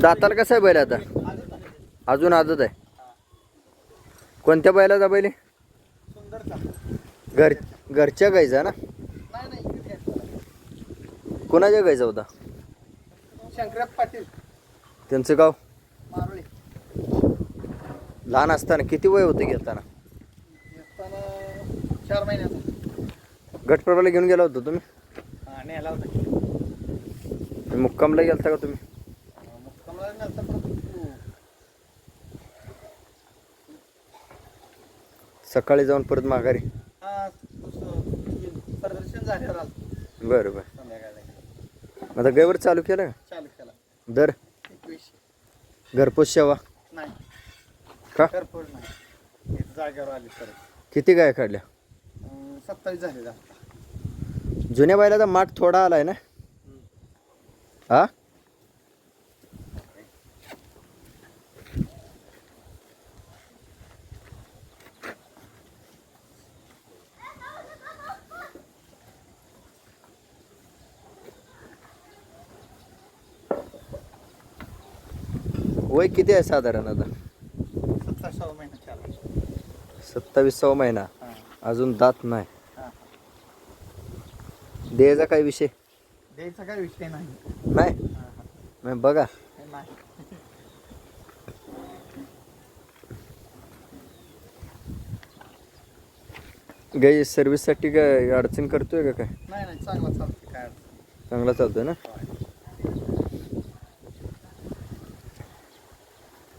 दाताला कसं आहे बैल आता? अजून आजच आहे. कोणत्या बैलाचा बैल आहे? घरच्या गाईचा ना? कोणाच्या गाईचा होता? शंकरप्प पाटील, त्यांचं गाव? मारोळी. लहान असताना किती वय होते घेताना? 4 महिन्याचा. गटप्रभाला घेऊन गेला होता तुम्ही? नेला होता. मुक्कामला गेलता का तुम्ही? मुक्कामला नेलता परत सकाळी जाऊन परत माघारी? प्रदर्शन झाल्यावर आलं. बरं बरं. संध्याकाळी आता गैवर चालू केलं का? चालू केला. दर 21. घरपोच सेवा नाही का? घरपोच नाही. इथं जागेवर आली तर किती गाय काढल्या? 27 झालेला. जुन्या बैलाचा माठ थोडा आलाय ना? हा, वय किती आहे साधारण आता? 27 महिना चालू. 27वा महिना. हां अजून दात नाही. हां. द्यायचा काय विषय द्यायचा काही विषय नाही. नाही? नाही बघा. नाही. गाई सर्व्हिससाठी काय अडचण करतोय का काय? नाही नाही चांगला चालतो. काय अडचण चांगला चालतोय ना?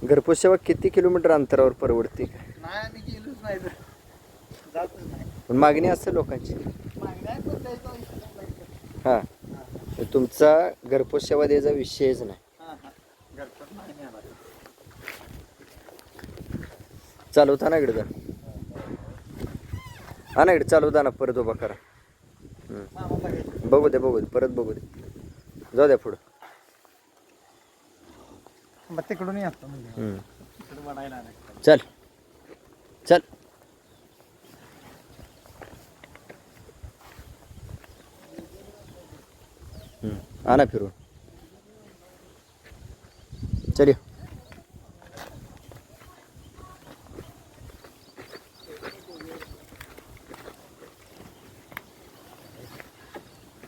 घरपोच सेवा किती किलोमीटर अंतरावर परवडते? नाही. आम्ही गेलोच नाही तर जातच नाही. पण मागणी असते लोकांची. मागण्या पण द्यायचा विषय नाही. हां, तुमचा घरपोच सेवा द्यायचा विषयच नाही. हां हां. घरपोच नाही नेला. चालवताना इकडे जा. हा ना, इकडे चालवताना परत उभा करा. मामाला घ्यायचं. बघू दे बघू दे, परत बघू दे. जाऊ द्या पुढं. मग तिकडून येतो म्हणजे तिकडून म्हणायला नाही. चल चल. आणा फिरून. चल ये.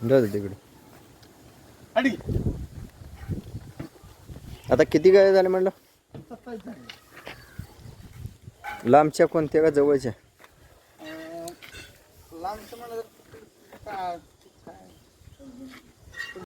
जाऊ दे तिकडे. अडी आता किती गाय झाले म्हणलं? 27 झाले. लांबच्या कोणत्या का जवळच्या? लांबचं म्हणलं तर